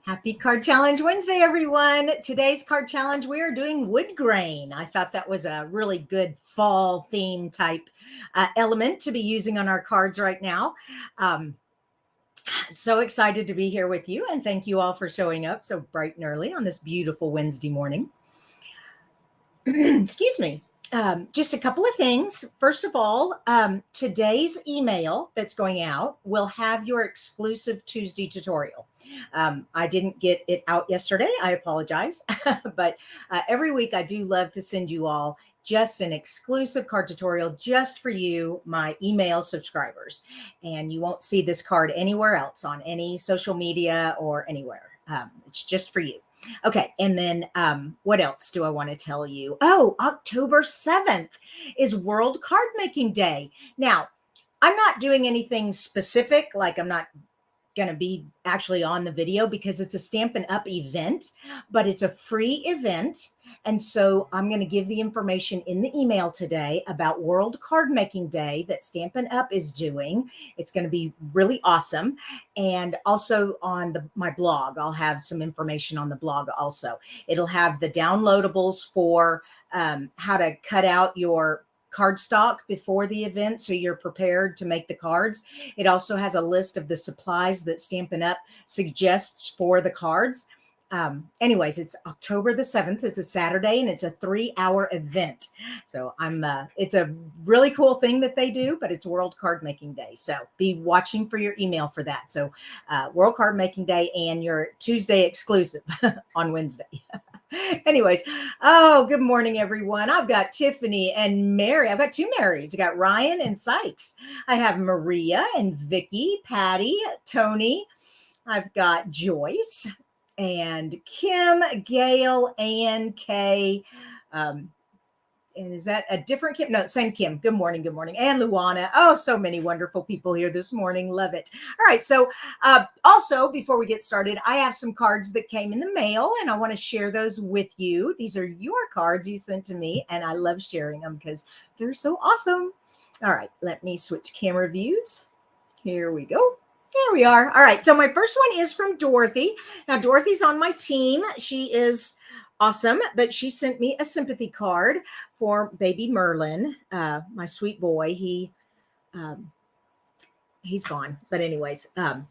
Happy Card Challenge Wednesday, everyone. Today's card challenge, we are doing Woodgrain. I thought that was a really good fall theme type element to be using on our cards right now. So excited to be here with you, and thank you all for showing up so bright and early on this beautiful Wednesday morning. Excuse me. Just a couple of things. First of all, today's email that's going out will have your exclusive Tuesday tutorial. I didn't get it out yesterday. I apologize. But every week I do love to send you all just an exclusive card tutorial just for you, my email subscribers. And you won't see this card anywhere else on any social media or anywhere. It's just for you. Okay. And then what else do I want to tell you? Oh, October 7th is World Card Making Day. Now, I'm not doing anything specific, like I'm not going to be actually on the video because it's a Stampin' Up event, but it's a free event. And so I'm going to give the information in the email today about World Card Making Day that Stampin' Up is doing. It's going to be really awesome. And also on my blog, I'll have some information on the blog also. It'll have the downloadables for how to cut out your cardstock before the event so you're prepared to make the cards. It also has a list of the supplies that Stampin' Up suggests for the cards. Anyways, it's October the 7th. It's a Saturday and it's a 3-hour event. So it's a really cool thing that they do, but it's World Card Making Day. So be watching for your email for that. So World Card Making Day and your Tuesday exclusive on Wednesday. Anyways, good morning, everyone. I've got Tiffany and Mary. I've got two Marys. I got Ryan and Sykes. I have Maria and Vicky, Patty, Tony. I've got Joyce and Kim, Gail, Ann, Kay. And is that a different Kim? No, same Kim. Good morning. Good morning. And Luana. Oh, so many wonderful people here this morning. Love it. All right. So also, before we get started, I have some cards that came in the mail and I want to share those with you. These are your cards you sent to me and I love sharing them because they're so awesome. All right. Let me switch camera views. Here we go. There we are. All right. So my first one is from Dorothy. Now, Dorothy's on my team. She is awesome, but she sent me a sympathy card for baby Merlin, my sweet boy. He's gone, but anyways, I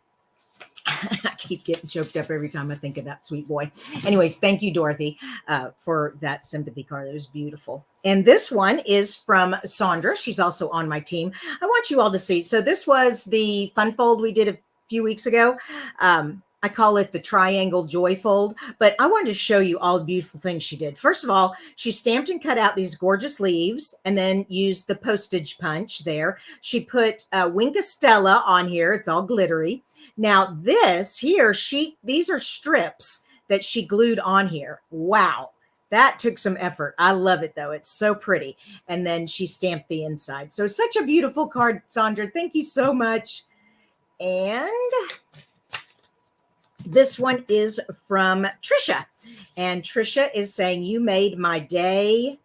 keep getting choked up every time I think of that sweet boy. Anyways, thank you, Dorothy, for that sympathy card. It was beautiful. And this one is from Sandra. She's also on my team. I want you all to see. So this was the fun fold we did a few weeks ago. I call it the triangle joy fold, but I wanted to show you all the beautiful things she did. First of all, she stamped and cut out these gorgeous leaves and then used the postage punch there. She put Wink Stella on here. It's all glittery. Now this here, these are strips that she glued on here. Wow. That took some effort. I love it though. It's so pretty. And then she stamped the inside. So such a beautiful card, Sandra. Thank you so much. And this one is from Trisha. And Trisha is saying, you made my day.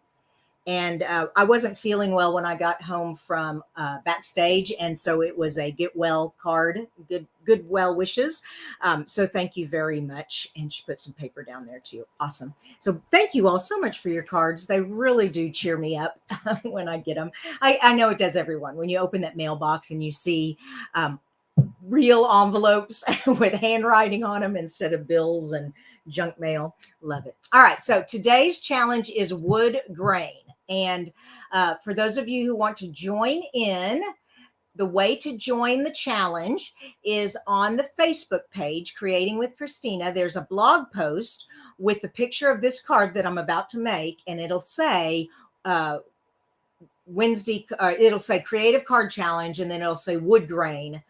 And I wasn't feeling well when I got home from backstage. And so it was a get well card, good well wishes. So thank you very much. And she put some paper down there too. Awesome. So thank you all so much for your cards. They really do cheer me up when I get them. I know it does everyone. When you open that mailbox and you see real envelopes with handwriting on them instead of bills and junk mail. Love it. All right. So today's challenge is Woodgrain. And for those of you who want to join in, the way to join the challenge is on the Facebook page, Creating with Kristina. There's a blog post with a picture of this card that I'm about to make, and it'll say Wednesday, it'll say Creative Card Challenge, and then it'll say Woodgrain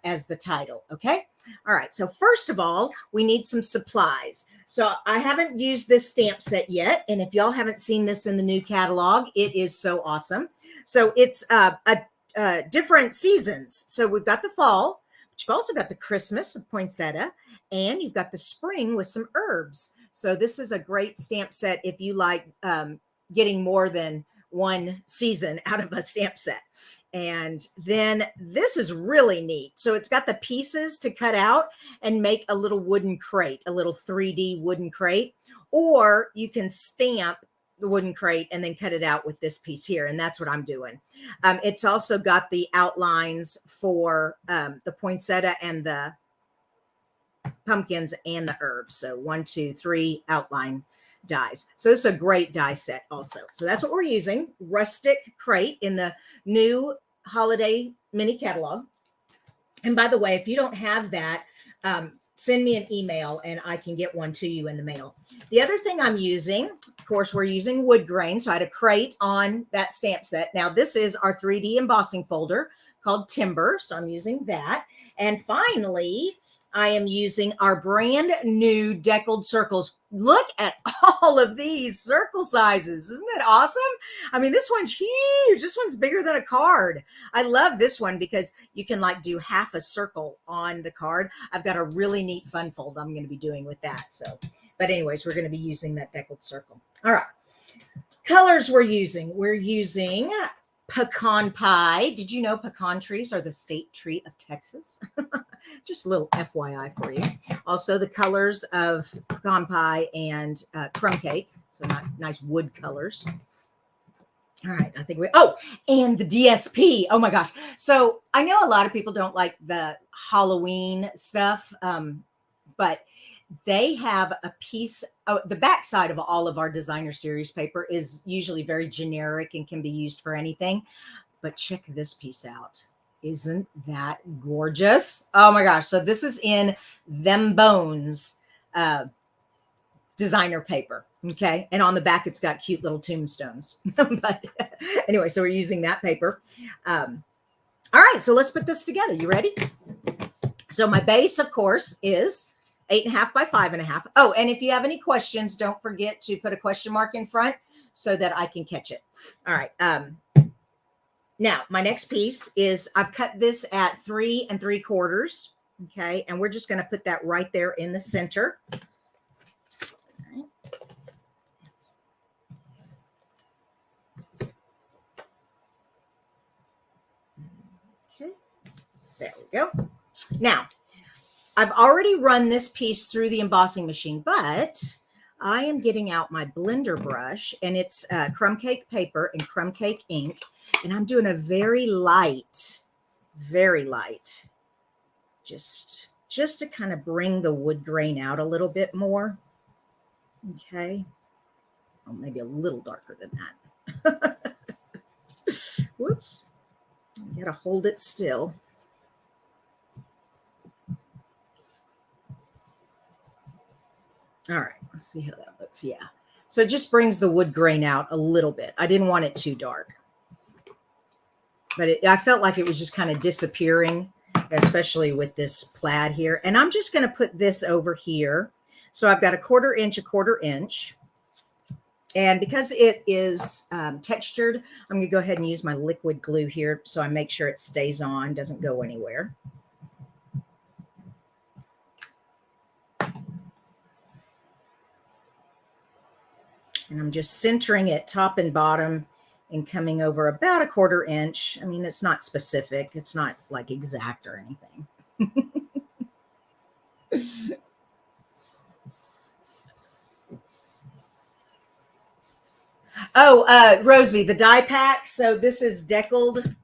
as the title. Okay. All right. So first of all, we need some supplies. So I haven't used this stamp set yet. And if y'all haven't seen this in the new catalog, it is so awesome. So it's different seasons. So we've got the fall, but you've also got the Christmas with poinsettia, and you've got the spring with some herbs. So this is a great stamp set if you like getting more than one season out of a stamp set. And then this is really neat. So it's got the pieces to cut out and make a little wooden crate, a little 3D wooden crate, or you can stamp the wooden crate and then cut it out with this piece here. And that's what I'm doing. It's also got the outlines for the poinsettia and the pumpkins and the herbs. So 1, 2, 3 outline dies. So this is a great die set also. So that's what we're using. Rustic crate in the new holiday mini catalog. And by the way, if you don't have that, send me an email and I can get one to you in the mail. The other thing I'm using, of course, we're using Woodgrain. So I had a crate on that stamp set. Now this is our 3D embossing folder called Timber. So I'm using that. And finally, I am using our brand new deckled circles. Look at all of these circle sizes. Isn't that awesome? I mean, this one's huge. This one's bigger than a card. I love this one because you can like do half a circle on the card. I've got a really neat fun fold I'm going to be doing with that. So, but anyways, we're going to be using that deckled circle. All right. Colors we're using. We're using pecan pie. Did you know pecan trees are the state tree of Texas? Just a little FYI for you. Also, the colors of pecan pie and crumb cake. So nice wood colors. All right, I think and the DSP. Oh my gosh. So I know a lot of people don't like the Halloween stuff, but they have a piece. The backside of all of our designer series paper is usually very generic and can be used for anything. But check this piece out. Isn't that gorgeous? Oh my gosh. So this is in Them Bones designer paper. Okay. And on the back, it's got cute little tombstones. But anyway, so we're using that paper. All right. So let's put this together. You ready? So my base, of course, is 8.5 by 5.5. Oh, and if you have any questions, don't forget to put a question mark in front so that I can catch it. All right. Now, my next piece is I've cut this at 3 3/4. Okay. And we're just going to put that right there in the center. Okay. There we go. Now, I've already run this piece through the embossing machine, but I am getting out my blender brush, and it's crumb cake paper and crumb cake ink. And I'm doing a very light, just to kind of bring the wood grain out a little bit more. Okay. Oh, maybe a little darker than that. Whoops. You got to hold it still. All right, let's see how that looks. Yeah. So it just brings the wood grain out a little bit. I didn't want it too dark. But I felt like it was just kind of disappearing, especially with this plaid here. And I'm just going to put this over here. So I've got a 1/4 inch, a 1/4 inch. And because it is textured, I'm going to go ahead and use my liquid glue here so I make sure it stays on, doesn't go anywhere. And I'm just centering it top and bottom and coming over about a 1/4 inch. I mean, it's not specific. It's not like exact or anything. Oh, Rosie, the die pack. So this is deckled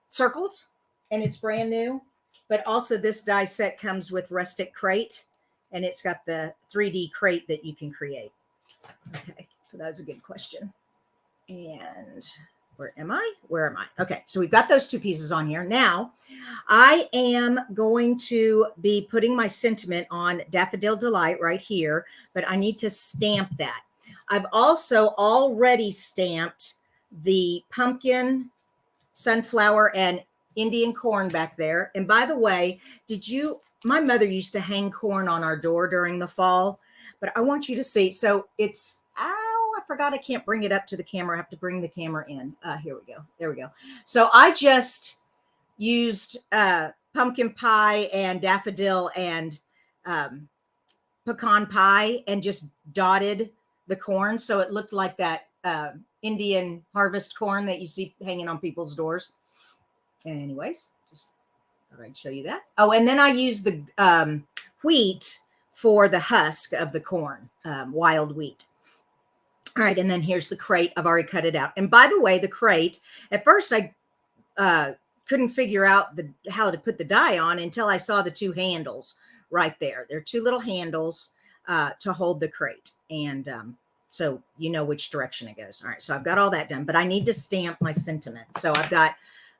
circles and it's brand new. But also this die set comes with rustic crate and it's got the 3D crate that you can create. Okay, so that was a good question. And where am I? Okay, so we've got those two pieces on here. Now, I am going to be putting my sentiment on Daffodil Delight right here, but I need to stamp that. I've also already stamped the pumpkin, sunflower, and Indian corn back there. And by the way, my mother used to hang corn on our door during the fall, but I want you to see. So it's, I forgot I can't bring it up to the camera. I have to bring the camera in. Here we go. There we go. So I just used pumpkin pie and daffodil and pecan pie and just dotted the corn. So it looked like that Indian harvest corn that you see hanging on people's doors. anyways, just thought I'd show you that. Oh, and then I use the wheat for the husk of the corn, wild wheat. All right, and then here's the crate. I've already cut it out. And by the way, the crate, at first I couldn't figure out how to put the die on until I saw the two handles right there. There are two little handles to hold the crate. And so you know which direction it goes. All right, so I've got all that done, but I need to stamp my sentiment. So I've got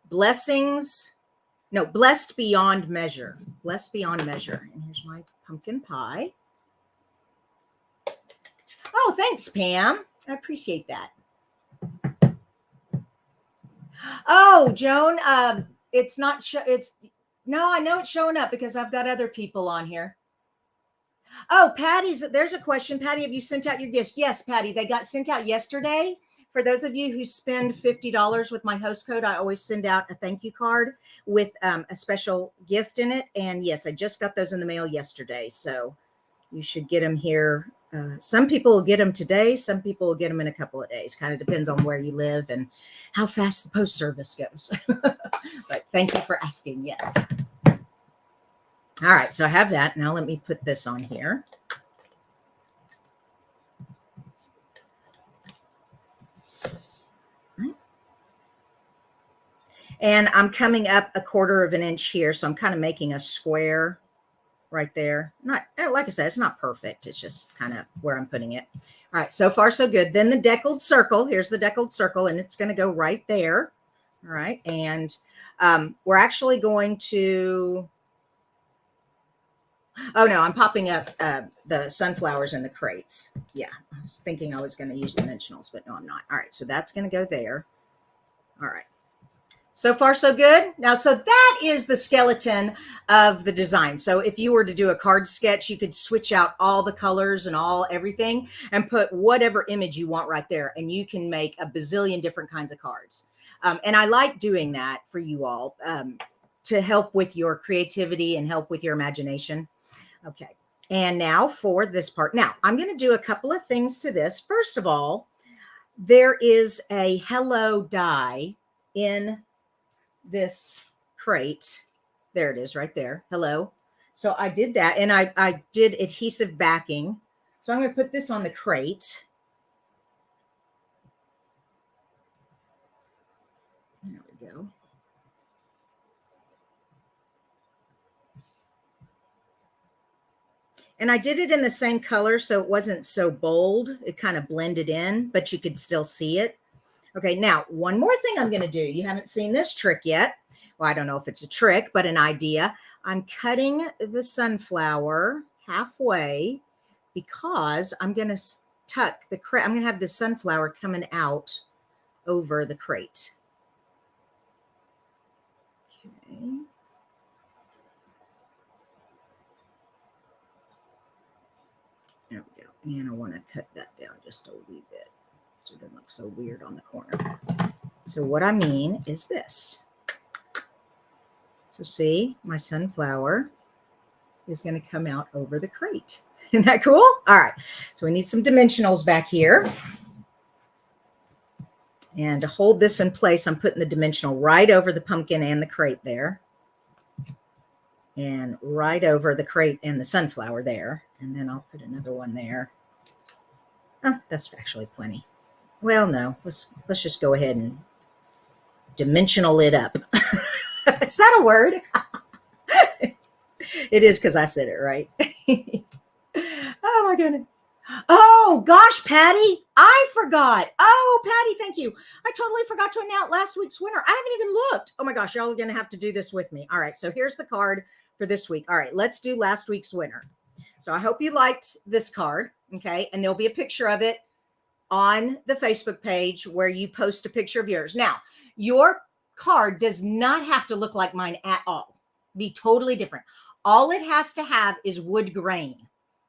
blessed beyond measure. Blessed beyond measure. And here's my pumpkin pie. Oh, thanks, Pam. I appreciate that. Oh, Joan, it's not, no, I know it's showing up because I've got other people on here. Oh, there's a question. Patty, have you sent out your gifts? Yes, Patty, they got sent out yesterday. For those of you who spend $50 with my host code, I always send out a thank you card with a special gift in it. And yes, I just got those in the mail yesterday. So you should get them here. Some people will get them today. Some people will get them in a couple of days. Kind of depends on where you live and how fast the post service goes. But thank you for asking. Yes. All right. So I have that. Now let me put this on here. And I'm coming up 1/4 of an inch here. So I'm kind of making a square right there. Not, like I said, it's not perfect. It's just kind of where I'm putting it. All right. So far, so good. Then the deckled circle. Here's the deckled circle, and it's going to go right there. All right. And we're actually going to, oh no, I'm popping up the sunflowers in the crates. Yeah. I was thinking I was going to use dimensionals, but no, I'm not. All right. So that's going to go there. All right. So far, so good. Now, so that is the skeleton of the design. So if you were to do a card sketch, you could switch out all the colors and everything and put whatever image you want right there. And you can make a bazillion different kinds of cards. And I like doing that for you all to help with your creativity and help with your imagination. Okay. And now for this part. Now, I'm going to do a couple of things to this. First of all, there is a hello die in this crate. There it is right there. Hello. So I did that, and I did adhesive backing. So I'm going to put this on the crate. There we go. And I did it in the same color, so it wasn't so bold. It kind of blended in, but you could still see it. Okay, now one more thing I'm going to do. You haven't seen this trick yet. Well, I don't know if it's a trick, but an idea. I'm cutting the sunflower halfway because I'm going to tuck the crate. I'm going to have the sunflower coming out over the crate. Okay. There we go. And I want to cut that down just a wee bit so it doesn't look so weird on the corner. So what I mean is this. So see, my sunflower is going to come out over the crate. Isn't that cool? All right. So we need some dimensionals back here. And to hold this in place, I'm putting the dimensional right over the pumpkin and the crate there. And right over the crate and the sunflower there. And then I'll put another one there. Oh, that's actually plenty. Well, no, let's just go ahead and dimensional it up. Is that a word? It is because I said it right. Oh my goodness. Oh gosh, Patty, I forgot. Oh, Patty, thank you. I totally forgot to announce last week's winner. I haven't even looked. Oh my gosh, y'all are going to have to do this with me. All right, so here's the card for this week. All right, let's do last week's winner. So I hope you liked this card, okay? And there'll be a picture of it on the Facebook page where you post a picture of yours. Now, your card does not have to look like mine at all. Be totally different. All it has to have is wood grain,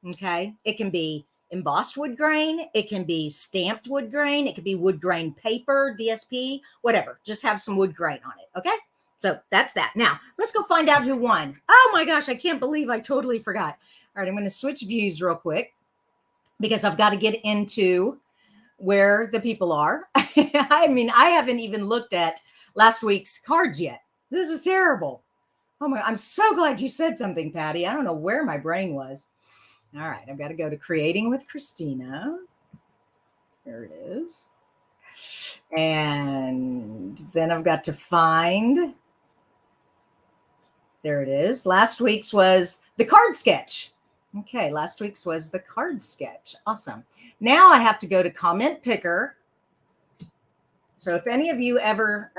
okay? It can be embossed wood grain. It can be stamped wood grain. It could be wood grain paper, DSP, whatever. Just have some wood grain on it, okay? So that's that. Now, let's go find out who won. Oh my gosh, I can't believe I totally forgot. All right, I'm going to switch views real quick because I've got to get into where the people are. I mean, I haven't even looked at last week's cards yet. This is terrible. Oh my, I'm so glad you said something, Patty. I don't know where my brain was. All right, I've got to go to Creating with Kristina. There it is. And then I've got to find, there it is. Last week's was the card sketch. Okay, last week's was the card sketch. Awesome. Now I have to go to Comment Picker. So if any of you ever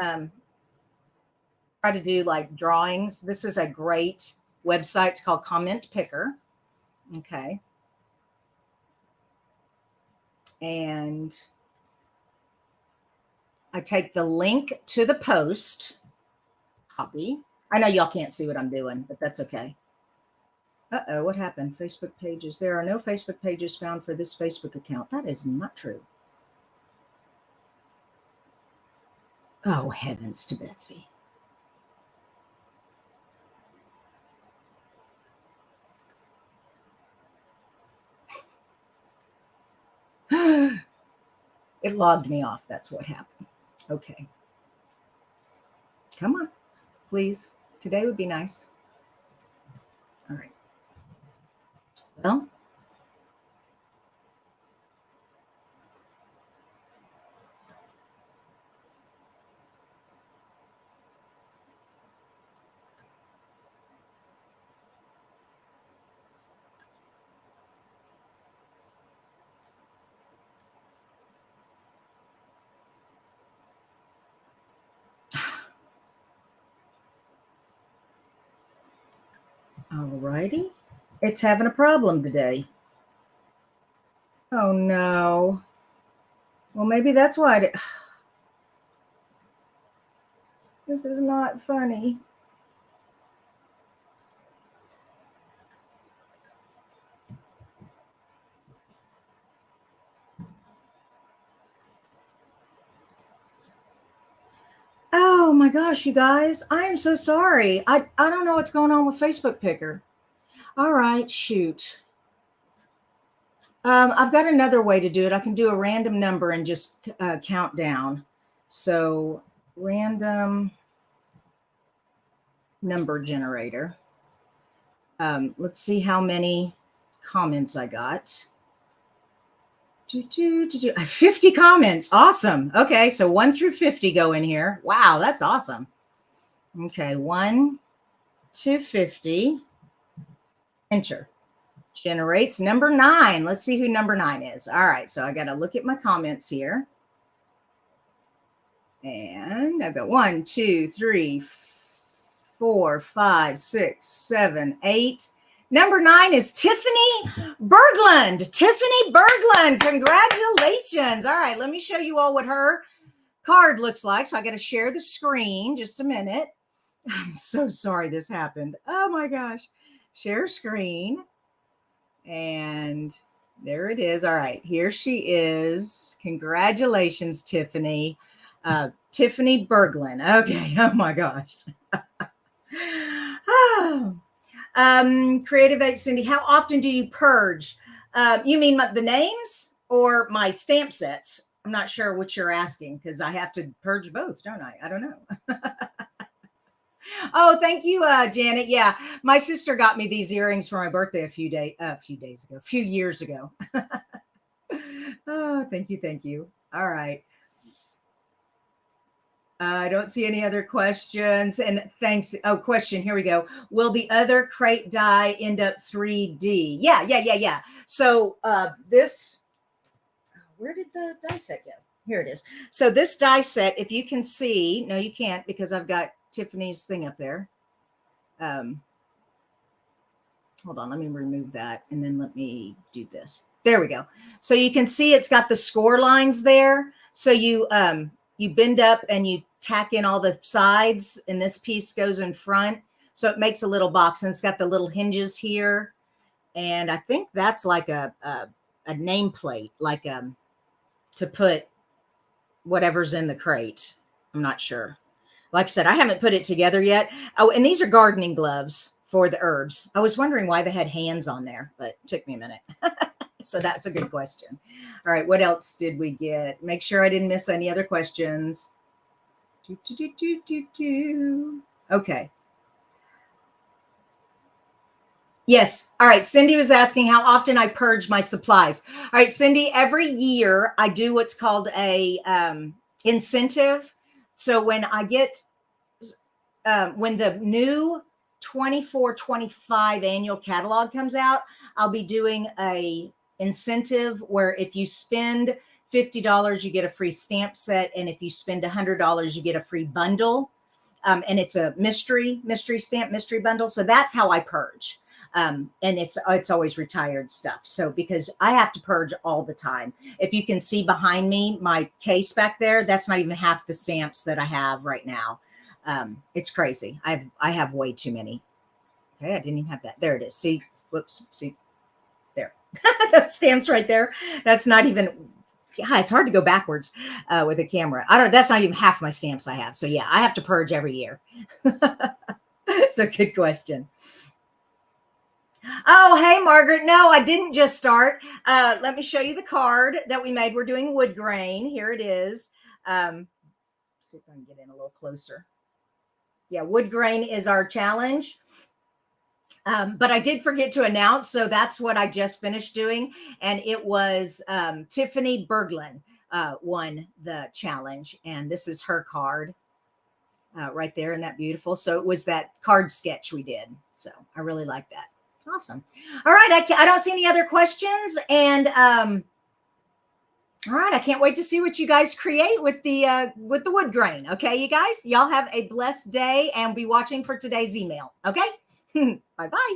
try to do like drawings, this is a great website. It's called Comment Picker. Okay. And I take the link to the post, copy. I know y'all can't see what I'm doing, but that's okay. Uh-oh, what happened? Facebook pages. There are no Facebook pages found for this Facebook account. That is not true. Oh, heavens to Betsy. It logged me off. That's what happened. Okay. Come on, please. Today would be nice. All right. Well, all righty. It's having a problem today. Oh, no. Well, maybe that's why this is not funny. Oh my gosh, you guys, I am so sorry. I don't know what's going on with Facebook Picker. All right, shoot. I've got another way to do it. I can do a random number and just count down. So random number generator. Let's see how many comments I got. 50 comments. Awesome. Okay, so 1 through 50 go in here. Wow, that's awesome. Okay, 1 to 50. Enter. Generates number 9. Let's see who number 9 is. All right, so I got to look at my comments here. And I've got 1, 2, 3, 4, 5, 6, 7, 8. Number 9 is Tiffany Berglund. Tiffany Berglund, congratulations. All right, let me show you all what her card looks like. So I got to share the screen. Just a minute. I'm so sorry this happened. Oh my gosh. Share screen. And there it is. All right, here she is. Congratulations, Tiffany. Tiffany Berglund. Okay. Oh my gosh. Creative H Cindy, how often do you purge? You mean the names or my stamp sets? I'm not sure what you're asking because I have to purge both, don't I? I don't know. Oh, thank you, Janet. Yeah, my sister got me these earrings for my birthday a few years ago. Oh, thank you. All right. I don't see any other questions. And thanks. Oh, question. Here we go. Will the other crate die end up 3D? Yeah. So this, where did the die set go? Here it is. So this die set, if you can see, no, you can't because I've got Tiffany's thing up there. Hold on, let me remove that and then let me do this. There we go. So you can see it's got the score lines there. So you bend up and you tack in all the sides and this piece goes in front. So it makes a little box and it's got the little hinges here. And I think that's like a nameplate, like to put whatever's in the crate. I'm not sure. Like I said, I haven't put it together yet. Oh, and these are gardening gloves for the herbs. I was wondering why they had hands on there, but it took me a minute. So that's a good question. All right, what else did we get? Make sure I didn't miss any other questions. Okay. Yes. All right. Cindy was asking how often I purge my supplies. All right, Cindy, every year I do what's called a incentive. So when I get, when the new 24-25 annual catalog comes out, I'll be doing a incentive where if you spend $50, you get a free stamp set. And if you spend $100, you get a free bundle. And it's a mystery stamp, mystery bundle. So that's how I purge. And it's always retired stuff. So because I have to purge all the time. If you can see behind me, my case back there, that's not even half the stamps that I have right now. It's crazy. I have way too many. Okay, I didn't even have that. There it is. See, whoops, see there. Those stamps right there. That's not even. Yeah, it's hard to go backwards with a camera. I don't. That's not even half my stamps I have. So yeah, I have to purge every year. So good question. Oh, hey, Margaret. No, I didn't just start. Let me show you the card that we made. We're doing wood grain. Here it is. See if I can get in a little closer. Yeah, wood grain is our challenge. But I did forget to announce, so that's what I just finished doing. And it was Tiffany Berglund won the challenge. And this is her card right there. Isn't that beautiful? So it was that card sketch we did. So I really like that. Awesome. All right. I don't see any other questions. And all right. I can't wait to see what you guys create with the wood grain. Okay, you guys, y'all have a blessed day and be watching for today's email. Okay. Bye-bye.